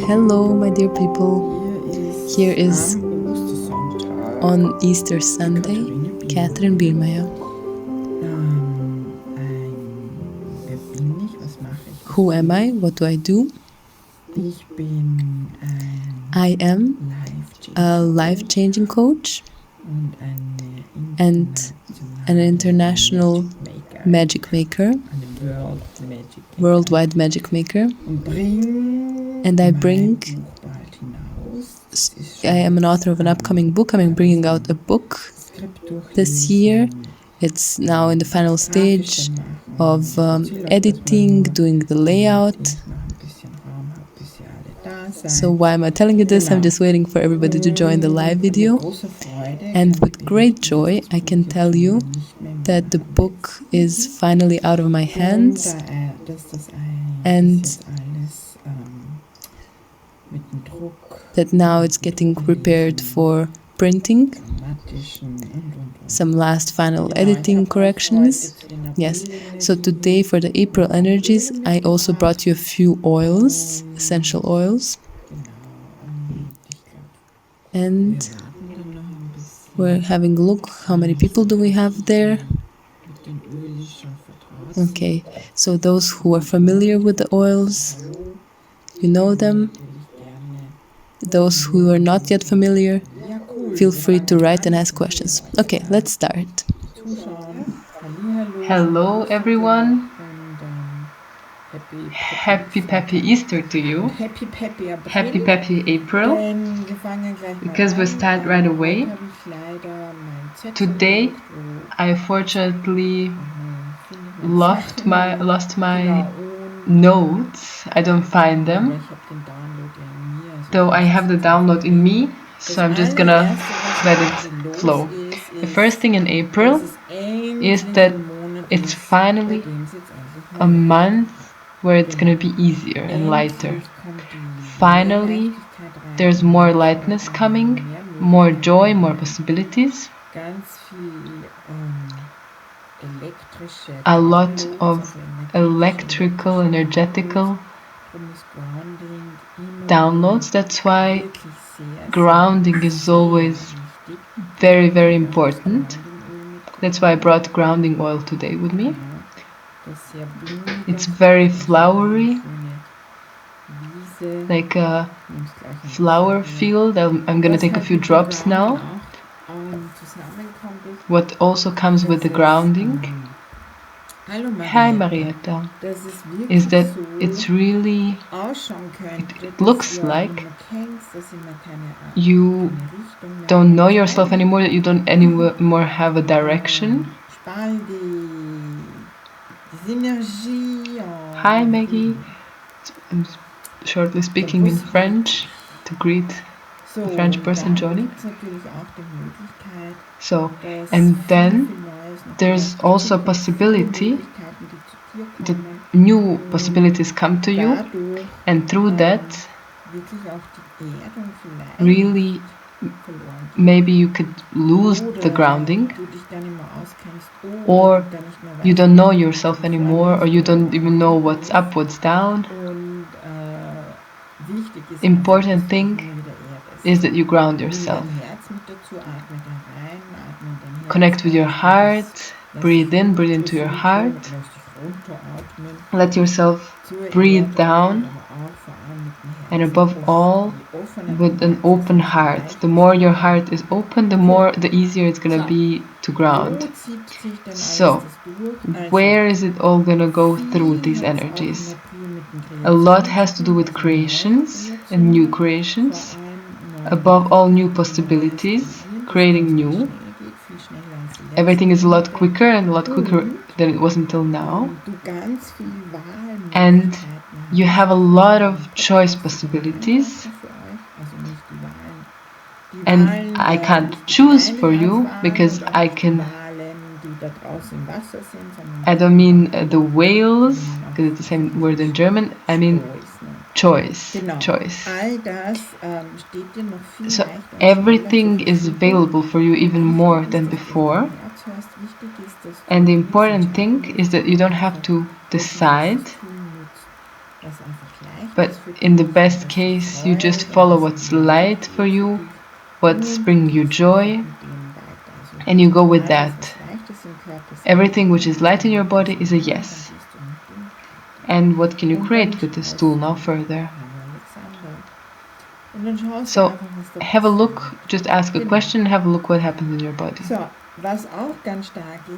Hello, my dear people. Here is on Easter Sunday, Katherine Bielmeier. Who am I? What do I do? I am a life-changing coach and an international magic maker, worldwide magic maker. And I am an author of an upcoming book. I'm bringing out a book this year. It's now in the final stage of editing, doing the layout. So why am I telling you this? I'm just waiting for everybody to join the live video. And with great joy, I can tell you that the book is finally out of my hands and that now it's getting prepared for printing. Some last final editing corrections. Yes, so today for the April energies, I also brought you a few oils, essential oils. And we're having a look. How many people do we have there? Okay, so those who are familiar with the oils, you know them. Those who are not yet familiar, feel free to write and ask questions. Okay, let's start. Hello everyone. Happy Easter to you. Happy April. Because we start right away. Today I fortunately lost my notes. I don't find them. Though I have the download in me, so I'm just gonna let it flow. The first thing in April is that it's finally a month where it's gonna be easier and lighter. Finally, there's more lightness coming, more joy, more possibilities. A lot of electrical, energetical downloads. That's why grounding is always very, very important. That's why I brought grounding oil today with me. It's very flowery, like a flower field. I'm gonna take a few drops now. What also comes with the grounding, hi Marietta, is that it's really, it looks like you don't know yourself anymore, that you don't anymore have a direction. Hi Maggie, I'm shortly speaking in French to greet the French person joining. So, and then there's also a possibility that new possibilities come to you, and through that really maybe you could lose the grounding, or you don't know yourself anymore, or you don't even know what's up, what's down. Important thing is that you ground yourself. Connect with your heart, breathe in, breathe into your heart. Let yourself breathe down, and above all, with an open heart. The more your heart is open, the easier it's gonna be to ground. So, where is it all gonna go through these energies? A lot has to do with creations and new creations. Above all, new possibilities, creating new. Everything is a lot quicker and a lot quicker than it was until now. And you have a lot of choice possibilities. And I can't choose for you because I don't mean the whales, because it's the same word in German. I mean choice. So everything is available for you even more than before. And the important thing is that you don't have to decide. But in the best case, you just follow what's light for you, what's bringing you joy, and you go with that. Everything which is light in your body is a yes. And what can you create with this tool now further? So have a look, just ask a question, have a look what happens in your body.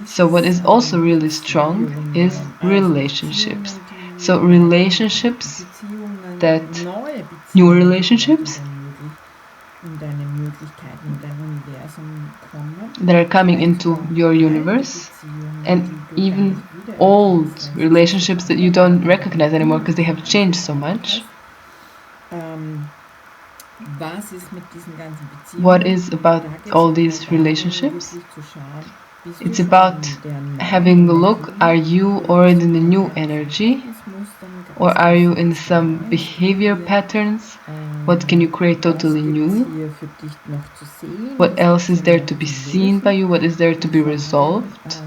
So what is also really strong is relationships. So relationships, that new relationships that are coming into your universe, and even old relationships that you don't recognize anymore because they have changed so much. What is about all these relationships? It's about having a look, are you already in the new energy? Or are you in some behavior patterns? What can you create totally new? What else is there to be seen by you? What is there to be resolved?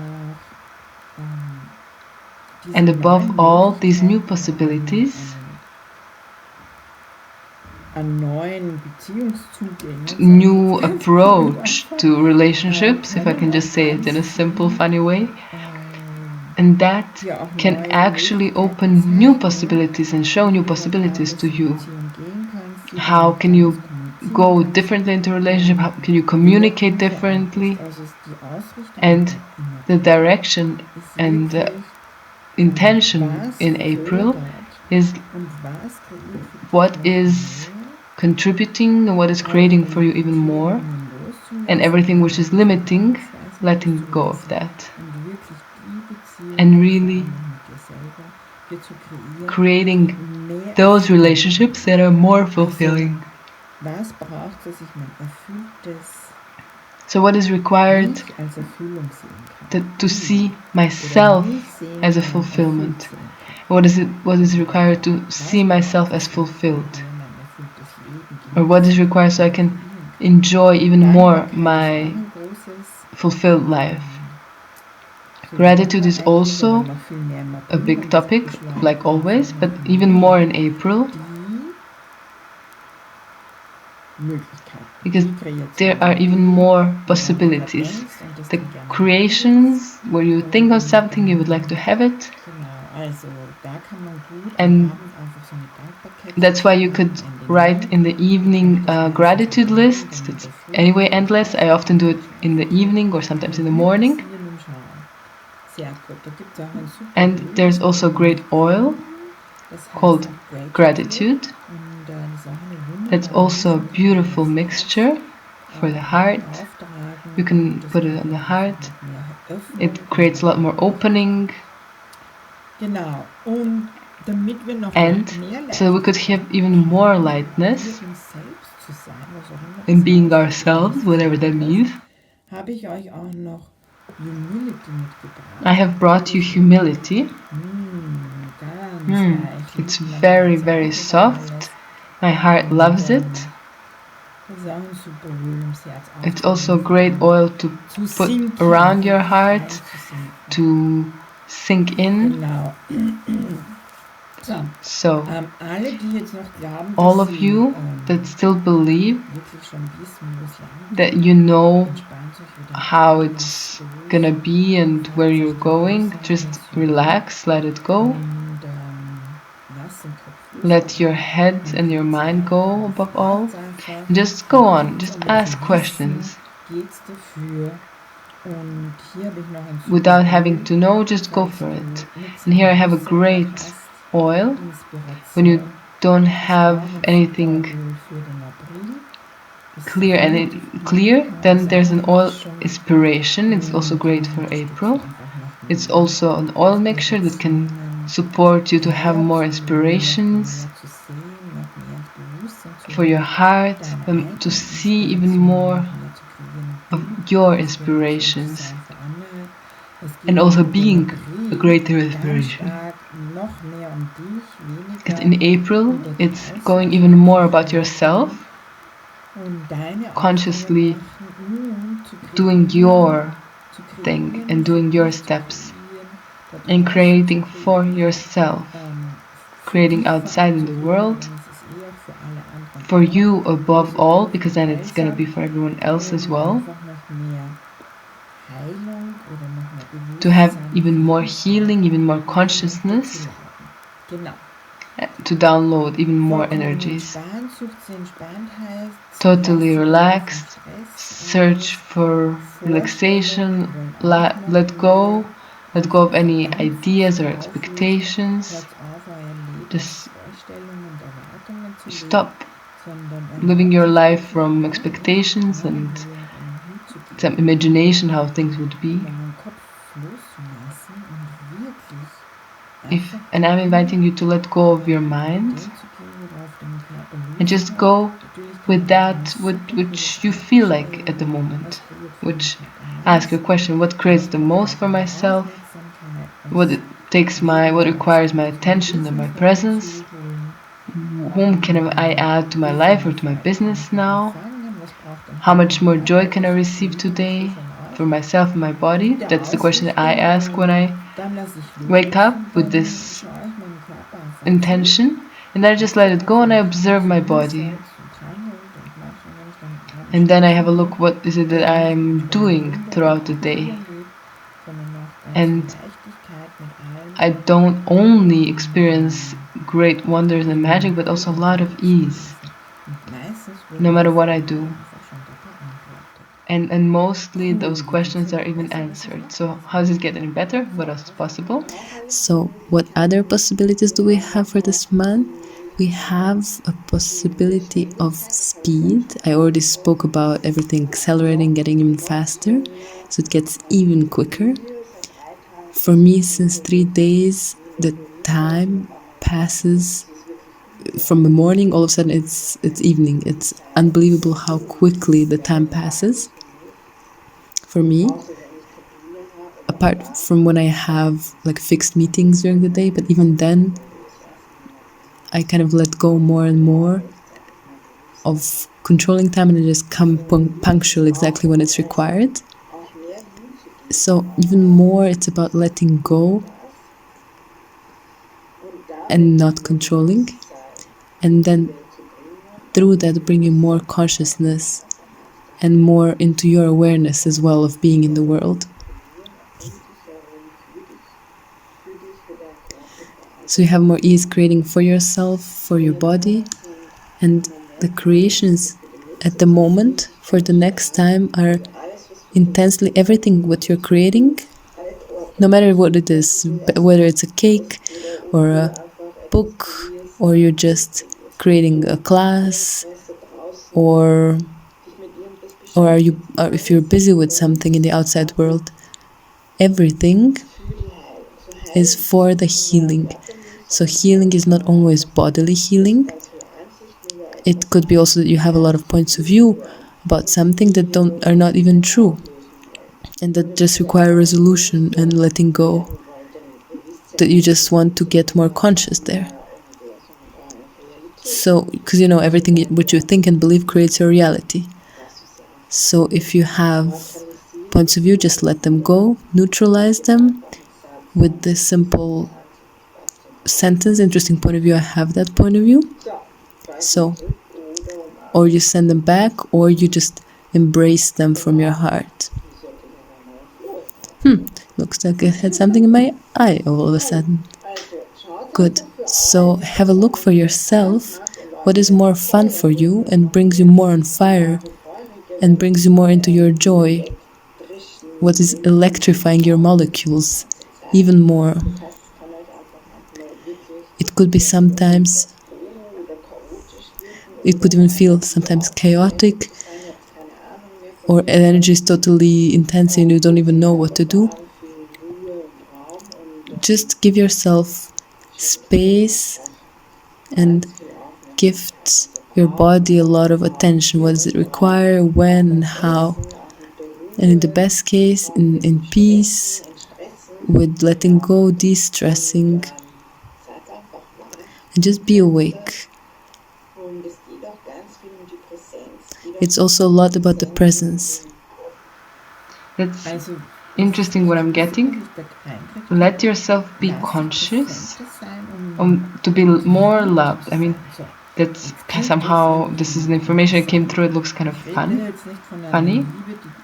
And above all, these new possibilities, new approach to relationships, if I can just say it in a simple, funny way. And that can actually open new possibilities and show new possibilities to you. How can you go differently into a relationship? How can you communicate differently? And the direction and the intention in April is what is contributing and what is creating for you even more, and everything which is limiting, letting go of that. And really creating those relationships that are more fulfilling. So what is required to see myself as a fulfillment? What is required to see myself as fulfilled? Or what is required so I can enjoy even more my fulfilled life? Gratitude is also a big topic, like always, but even more in April, because there are even more possibilities. The creations where you think of something, you would like to have it, and that's why you could write in the evening a gratitude list. That's anyway endless. I often do it in the evening or sometimes in the morning. And there's also a great oil called gratitude. That's also a beautiful mixture for the heart. You can put it on the heart. It creates a lot more opening. And so we could have even more lightness in being ourselves, whatever that means. I have brought you humility. It's very, very soft. My heart loves it. It's also a great oil to put around your heart, to sink in. So, all of you that still believe that you know how it's gonna be and where you're going, just relax, let it go. Let your head and your mind go above all. And just go on, just ask questions. Without having to know, just go for it. And here I have a great oil. When you don't have anything clear, then there's an oil inspiration. It's also great for April. It's also an oil mixture that can support you to have more inspirations for your heart, to see even more of your inspirations, and also being a greater inspiration. Because in April, it's going even more about yourself, consciously doing your thing and doing your steps and creating for yourself, creating outside in the world, for you above all, because then it's gonna be for everyone else as well. To have even more healing, even more consciousness, to download even more energies. Totally relaxed, search for relaxation, let go of any ideas or expectations. Just stop living your life from expectations and some imagination how things would be. And I'm inviting you to let go of your mind and just go with that which you feel like at the moment. Which ask your question: what creates the most for myself? What requires my attention and my presence? Whom can I add to my life or to my business now? How much more joy can I receive today for myself and my body? That's the question that I ask when I wake up with this intention. And then I just let it go and I observe my body. And then I have a look, what is it that I'm doing throughout the day? And I don't only experience great wonders and magic, but also a lot of ease, no matter what I do. And mostly those questions are even answered. So how does it get any better? What else is possible? So what other possibilities do we have for this month? We have a possibility of speed. I already spoke about everything accelerating, getting even faster, so it gets even quicker. For me, since 3 days, the time passes from the morning, all of a sudden it's evening. It's unbelievable how quickly the time passes for me. Apart from when I have like fixed meetings during the day, but even then I kind of let go more and more of controlling time and I just come punctual exactly when it's required. So even more it's about letting go and not controlling, and then through that bringing more consciousness and more into your awareness as well of being in the world. So you have more ease creating for yourself, for your body, and the creations at the moment for the next time are intensely everything what you're creating, no matter what it is, whether it's a cake or a book, or you're just creating a class, or if you're busy with something in the outside world, everything is for the healing. So healing is not always bodily healing. It could be also that you have a lot of points of view about something that are not even true, and that just require resolution and letting go, that you just want to get more conscious there. So, because everything which you think and believe creates your reality. So if you have points of view, just let them go, neutralize them with this simple sentence: interesting point of view, I have that point of view. So, or you send them back, or you just embrace them from your heart. Looks like I had something in my eye all of a sudden. Good. So have a look for yourself. What is more fun for you and brings you more on fire and brings you more into your joy? What is electrifying your molecules even more? It could be sometimes, it could even feel sometimes chaotic, or energy is totally intense and you don't even know what to do. Just give yourself space and gift your body a lot of attention. What does it require, when and how? And in the best case, in peace, with letting go, de-stressing, and just be awake. It's also a lot about the presence. That's interesting what I'm getting. Let yourself be conscious to be more loved. I mean, that's somehow, this is the information that came through, it looks kind of funny.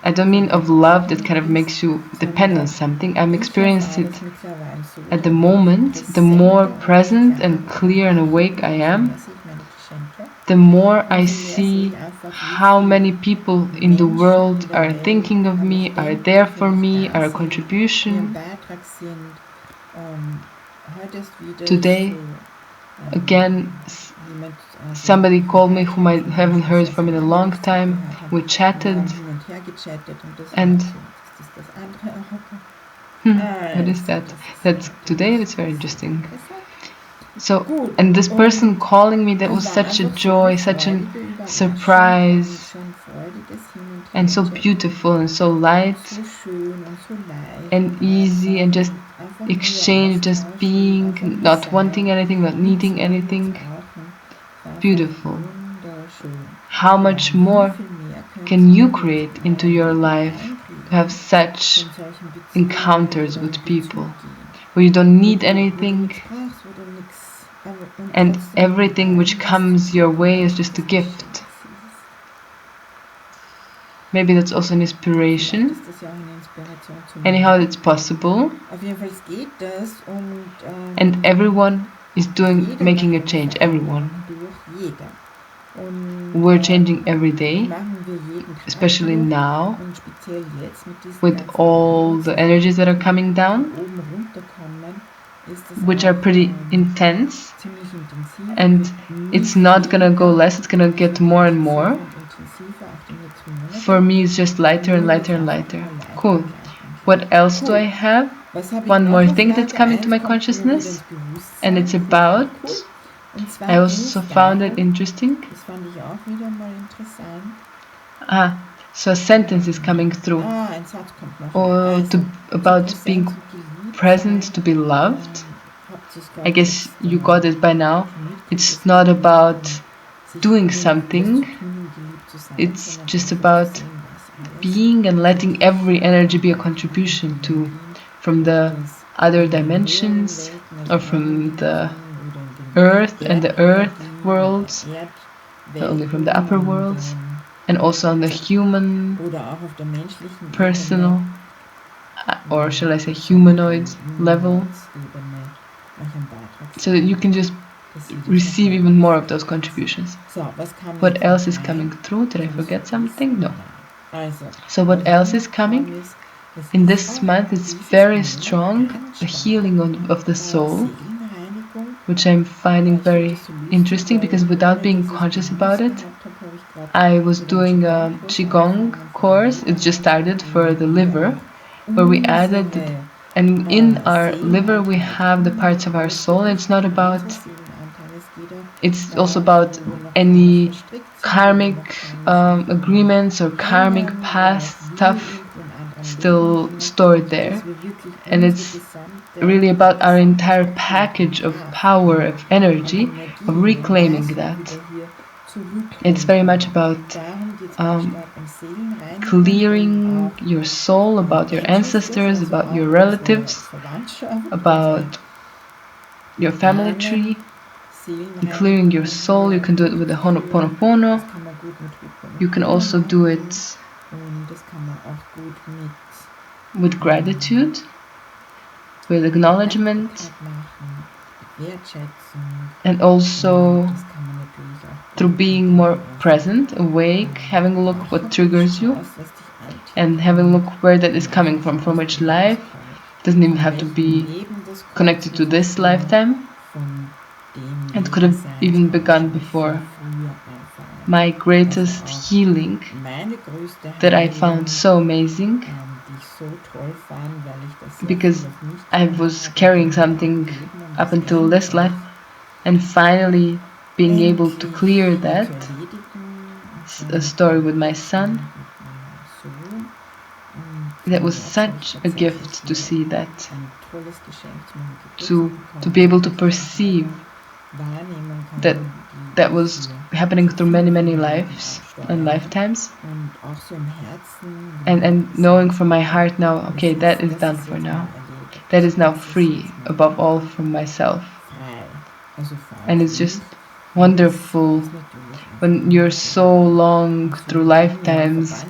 I don't mean of love that kind of makes you depend on something. I'm experiencing it at the moment. The more present and clear and awake I am, the more I see how many people in the world are thinking of me, are there for me, are a contribution. Today, again, somebody called me whom I haven't heard from in a long time. We chatted, and what is that? That's today. It's very interesting. So, and this person calling me, that was such a joy, such a surprise, and so beautiful and so light and easy, and just exchange, just being, not wanting anything, not needing anything. Beautiful. How much more can you create into your life to have such encounters with people where you don't need anything, and everything which comes your way is just a gift? Maybe that's also an inspiration. Anyhow, it's possible. And everyone is making a change. Everyone. We're changing every day, especially now, with all the energies that are coming down, which are pretty intense. And it's not gonna go less, it's gonna get more and more. For me, it's just lighter and lighter and lighter. Cool. What else do I have? One more thing that's coming to my consciousness, and it's about, I also found it interesting. So a sentence is coming through. Or about being present, to be loved. I guess you got it by now. It's not about doing something. It's just about being and letting every energy be a contribution to, from the other dimensions, or from the earth and the earth worlds, not only from the upper worlds, and also on the human, personal, or shall I say humanoid level, so that you can just receive even more of those contributions. What else is coming through? Did I forget something? No. So what else is coming? In this month, it's very strong, the healing of the soul, which I'm finding very interesting, because without being conscious about it, I was doing a Qigong course. It just started for the liver, where we added, and in our liver we have the parts of our soul. It's not about, it's also about any karmic agreements or karmic past stuff still stored there. And it's really about our entire package of power, of energy, of reclaiming that. It's very much about clearing your soul, about your ancestors, about your relatives, about your family tree, and clearing your soul. You can do it with the Ho'oponopono. You can also do it with gratitude, with acknowledgement, and also through being more present, awake, having a look what triggers you, and having a look where that is coming from which life. It doesn't even have to be connected to this lifetime. It could have even begun before. My greatest healing that I found so amazing, because I was carrying something up until this life, and finally being able to clear that. A story with my son. That was such a gift to see that, to be able to perceive that that was happening through many lives and lifetimes, and knowing from my heart now, okay, that is done for now. That is now free, above all from myself. And it's just wonderful when you're so long through lifetimes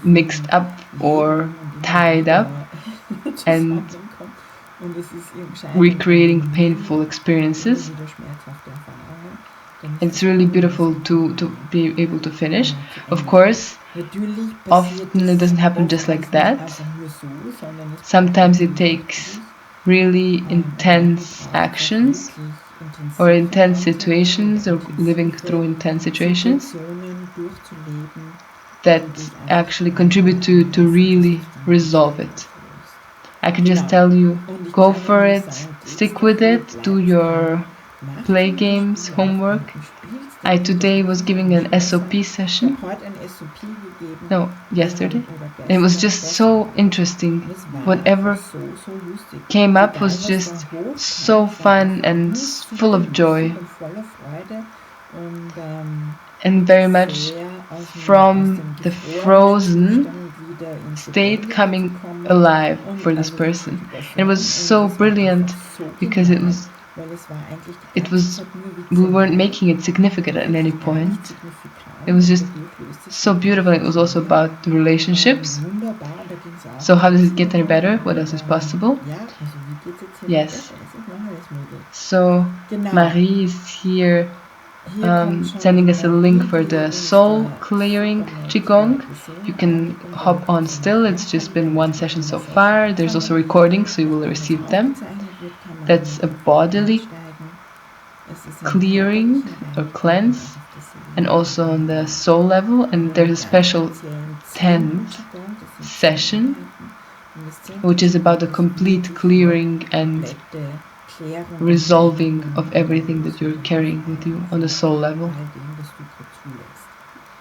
mixed up or tied up and recreating painful experiences. It's really beautiful to be able to finish. Of course, often it doesn't happen just like that. Sometimes it takes really intense actions or intense situations or living through intense situations that actually contribute to really resolve it. I can just tell you, go for it, stick with it, do your play games, homework. I today was giving an SOP session. No, yesterday. It was just so interesting. Whatever came up was just so fun and full of joy. And very much from the frozen state coming alive for this person. It was so brilliant because we weren't making it significant at any point. It was just so beautiful. It was also about the relationships. So how does it get any better? What else is possible? Yes. So Marie is here sending us a link for the soul clearing qigong. You can hop on still. It's just been one session so far. There's also recordings, so you will receive them. That's a bodily clearing or cleanse, and also on the soul level. And there's a special 10th session, which is about a complete clearing and resolving of everything that you're carrying with you on the soul level,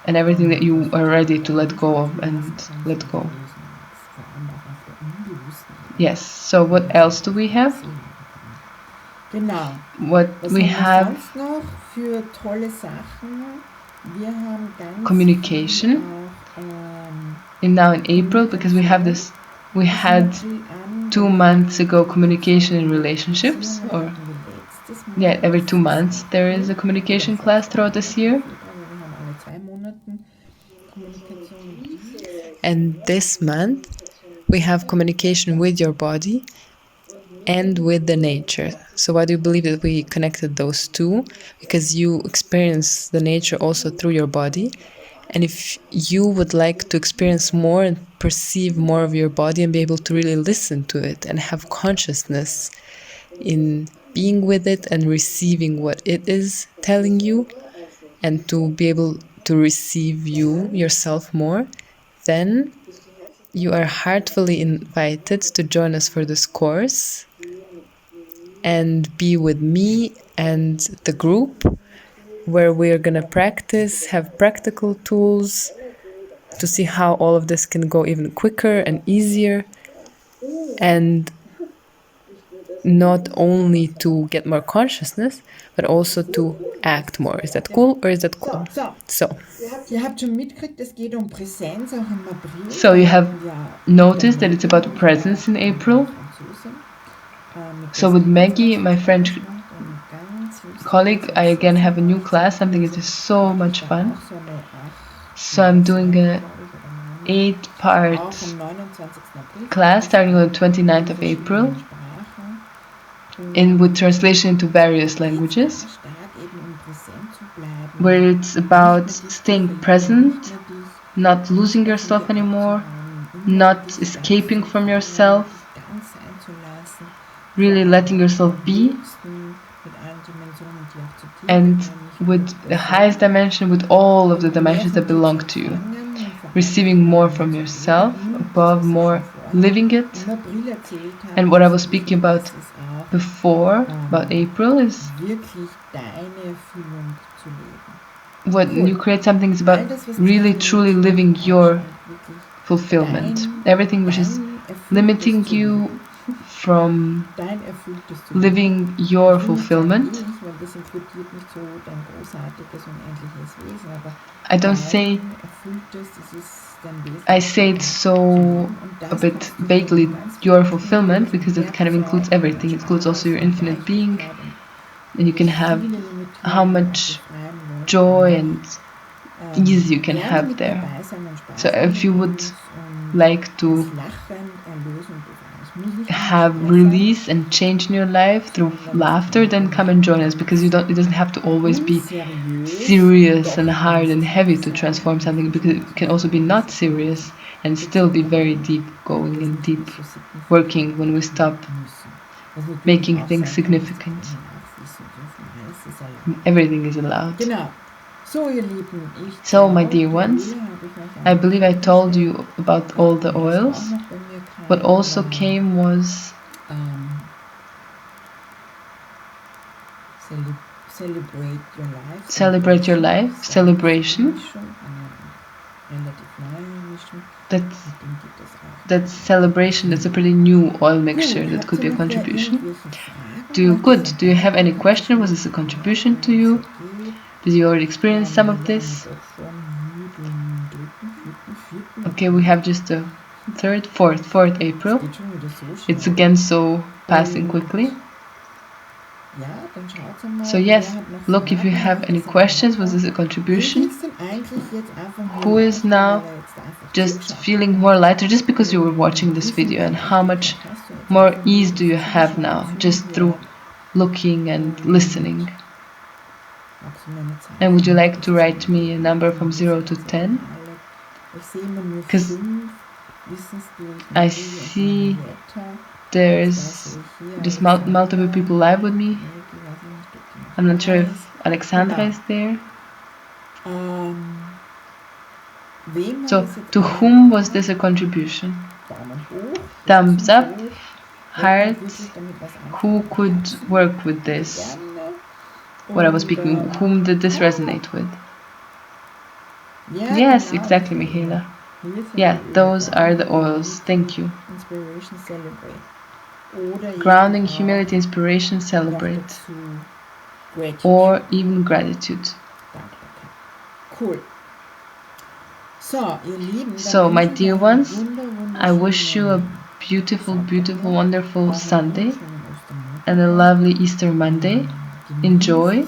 and everything that you are ready to let go of and let go. Yes, so what else do we have? What we have, communication. And now in April, because we have this, we had 2 months ago communication in relationships, or yeah, every 2 months there is a communication class throughout this year. And this month we have communication with your body and with the nature. So why do you believe that we connected those two? Because you experience the nature also through your body. And if you would like to experience more and perceive more of your body and be able to really listen to it and have consciousness in being with it and receiving what it is telling you, and to be able to receive you yourself more, then you are heartfully invited to join us for this course and be with me and the group, where we're going to practice, have practical tools to see how all of this can go even quicker and easier, and not only to get more consciousness, but also to act more. Is that cool or is that cool? So you have noticed that it's about presence in April. So with Maggie, my French colleague, I again have a new class, something that is so much fun. So I'm doing a 8-part class starting on the 29th of April, with translation into various languages, where it's about staying present, not losing yourself anymore, not escaping from yourself, really letting yourself be, and with the highest dimension, with all of the dimensions that belong to you, receiving more from yourself above, more living it. And what I was speaking about before, about April, is when you create something, it's about really truly living your fulfillment. Everything which is limiting you from living your fulfillment. I say it so a bit vaguely, your fulfillment, because it kind of includes everything. It includes also your infinite being, and you can have how much joy and ease you can have there. So if you would like to have release and change in your life through laughter, then come and join us, because it doesn't have to always be serious and hard and heavy to transform something, because it can also be not serious and still be very deep going and deep working when we stop making things significant. Everything is allowed. So, my dear ones, I believe I told you about all the oils. What also came was celebrate your life, celebration. That's celebration. That's a pretty new oil mixture. That could be a contribution. Do you have any question? Was this a contribution to you? Did you already experience some of this? Okay, we have just the 3rd, 4th April. It's again so passing quickly. So yes, look if you have any questions. Was this a contribution? Who is now just feeling more lighter just because you were watching this video, and how much more ease do you have now just through looking and listening? And would you like to write me a number from 0 to 10? Because I see there's just multiple people live with me. I'm not sure if Alexandra is there. So, to whom was this a contribution? Thumbs up, hearts. Who could work with this? What I was speaking, whom did this resonate with? Yes, exactly, Michaela. Yeah, those are the oils. Thank you. Grounding, humility, inspiration, celebrate. Or even gratitude. Cool. So, my dear ones, I wish you a beautiful, beautiful, wonderful Sunday and a lovely Easter Monday. Enjoy.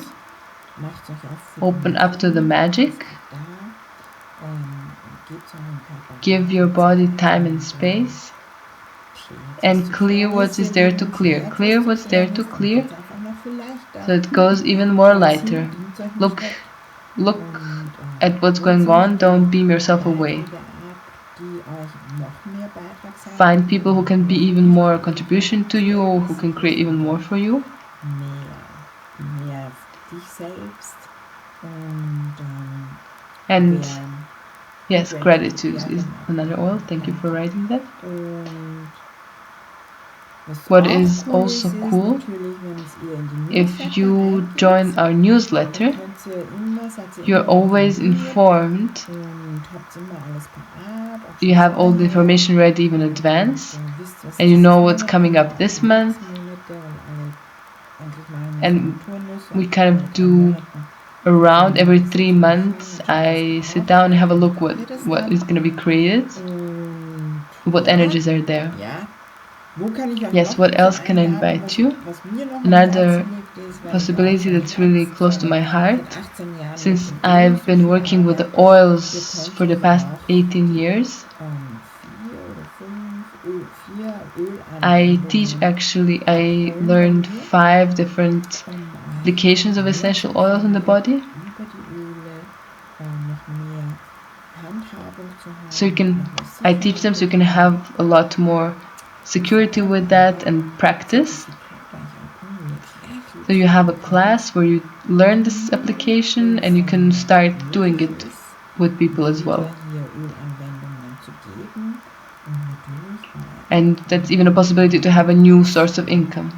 Open up to the magic. Give your body time and space. And clear what is there to clear. Clear what's there to clear, so it goes even more lighter. Look at what's going on. Don't beam yourself away. Find people who can be even more a contribution to you, or who can create even more for you. And yes, gratitude is another oil. Thank you for writing that. What is also cool, if you join our newsletter, you're always informed. You have all the information ready even in advance, and you know what's coming up this month. And we kind of do around every 3 months. I sit down and have a look what is going to be created, what energies are there. Yes, what else can I invite you? Another possibility that's really close to my heart, since I've been working with the oils for the past 18 years. I learned 5 different applications of essential oils in the body. So I teach them so you can have a lot more security with that and practice. So you have a class where you learn this application and you can start doing it with people as well. And that's even a possibility to have a new source of income.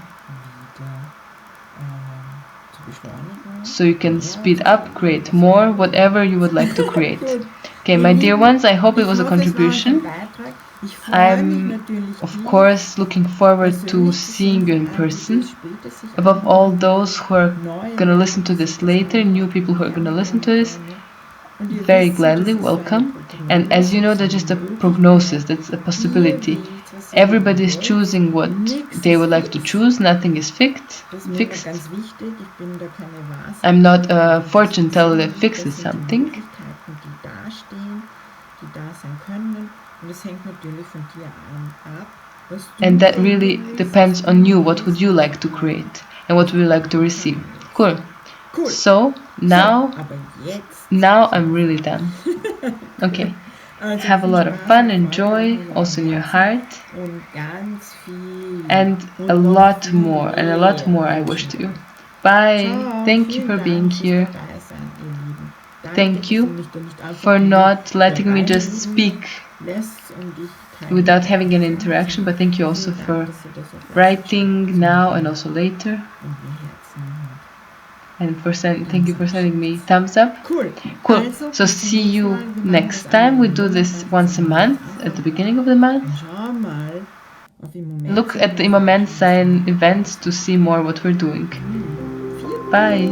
So you can speed up, create more, whatever you would like to create. Okay, my dear ones, I hope it was a contribution. I'm, of course, looking forward to seeing you in person. Above all, those who are going to listen to this later, new people who are going to listen to this, very gladly welcome. And as you know, that's just a prognosis, that's a possibility. Everybody's choosing what they would like to choose. Nothing is fixed. I'm not a fortune teller that fixes something. And that really depends on you. What would you like to create? And what would you like to receive? Cool. So now I'm really done. Okay. Have a lot of fun and joy, also in your heart. And a lot more, I wish to you. Bye. Thank you for being here. Thank you for not letting me just speak without having an interaction, but thank you also for writing now and also later. And thank you for sending me thumbs up. Cool. So see you next time. We do this once a month at the beginning of the month. Look at the Im Moment sein events to see more what we're doing. Bye.